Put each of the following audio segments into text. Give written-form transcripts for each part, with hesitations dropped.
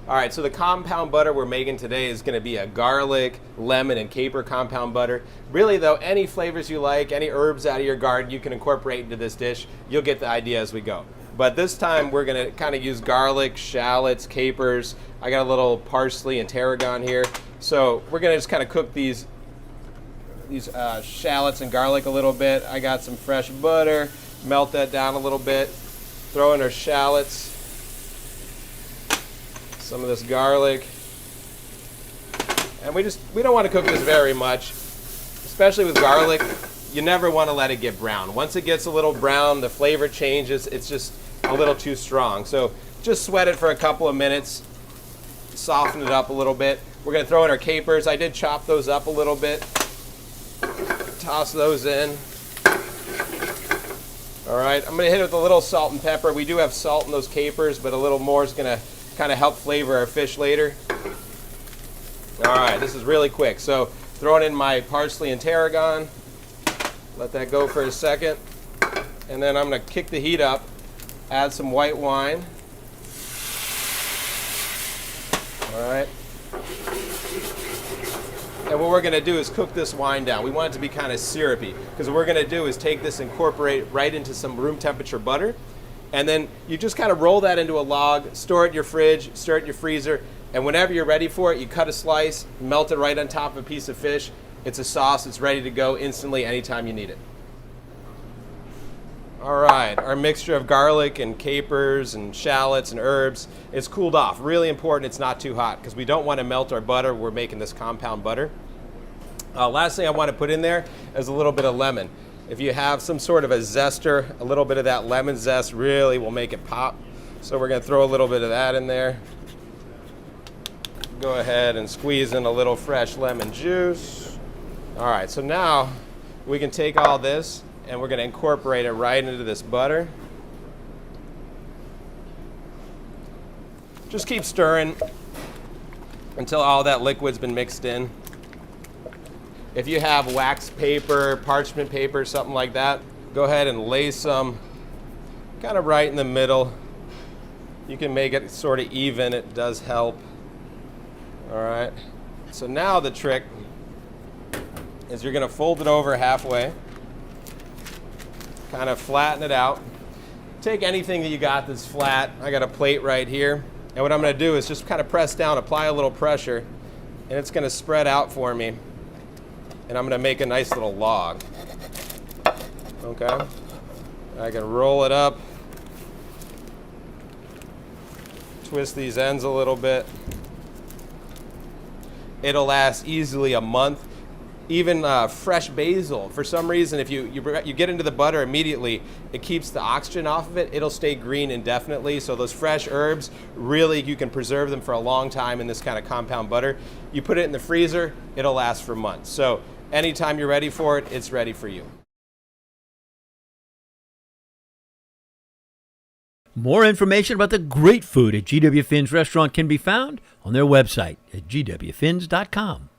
All right, so the compound butter we're making today is going to be a garlic, lemon, and caper compound butter. Really though, any flavors you like, any herbs out of your garden you can incorporate into this dish. You'll get the idea as we go. But this time we're going to kind of use garlic, shallots, capers. I got a little parsley and tarragon here. So we're going to just kind of cook these shallots and garlic a little bit. I got some fresh butter, melt that down a little bit, throw in our shallots, some of this garlic, and we don't want to cook this very much, especially with garlic. You never want to let it get brown. Once it gets a little brown, the flavor changes. It's just a little too strong. So just sweat it for a couple of minutes, soften it up a little bit. We're going to throw in our capers. I did chop those up a little bit. Toss those in. All right, I'm going to hit it with a little salt and pepper. We do have salt in those capers, but a little more is going to kind of help flavor our fish later. All right, this is really quick. So throwing in my parsley and tarragon. Let that go for a second. And then I'm going to kick the heat up, add some white wine. All right. And what we're going to do is cook this wine down. We want it to be kind of syrupy, because what we're going to do is take this and incorporate right into some room temperature butter. And then you just kind of roll that into a log, store it in your fridge, store it in your freezer, and whenever you're ready for it, you cut a slice, melt it right on top of a piece of fish. It's a sauce. It's ready to go instantly anytime you need it. All right, our mixture of garlic and capers and shallots and herbs is cooled off. Really important it's not too hot, because we don't want to melt our butter. We're making this compound butter. Last thing I want to put in there is a little bit of lemon. If you have some sort of a zester, a little bit of that lemon zest really will make it pop. So we're going to throw a little bit of that in there. Go ahead and squeeze in a little fresh lemon juice. All right, so now we can take all this and we're going to incorporate it right into this butter. Just keep stirring until all that liquid's been mixed in. If you have wax paper, parchment paper, something like that, go ahead and lay some kind of right in the middle. You can make it sort of even, it does help. All right, so now the trick is you're going to fold it over halfway, kind of flatten it out. Take anything that you got that's flat. I got a plate right here, and what I'm going to do is just kind of press down, apply a little pressure, and it's going to spread out for me. And I'm going to make a nice little log. Okay, I can roll it up, twist these ends a little bit. It'll last easily a month. Even fresh basil, for some reason, if you get into the butter immediately, it keeps the oxygen off of it. It'll stay green indefinitely. So those fresh herbs, really, you can preserve them for a long time in this kind of compound butter. You put it in the freezer, it'll last for months. So anytime you're ready for it, it's ready for you. More information about the great food at GW Finn's restaurant can be found on their website at gwfinns.com.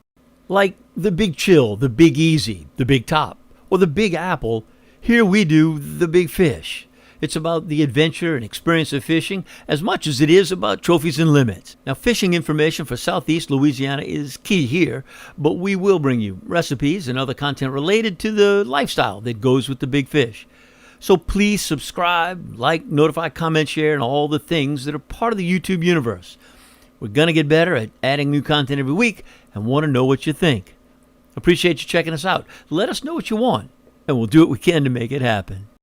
Like the Big Chill, the Big Easy, the Big Top, or the Big Apple, here we do the Big Fish. It's about the adventure and experience of fishing as much as it is about trophies and limits. Now, fishing information for Southeast Louisiana is key here, but we will bring you recipes and other content related to the lifestyle that goes with the big fish. So please subscribe, like, notify, comment, share, and all the things that are part of the YouTube universe. We're going to get better at adding new content every week and want to know what you think. Appreciate you checking us out. Let us know what you want, and we'll do what we can to make it happen.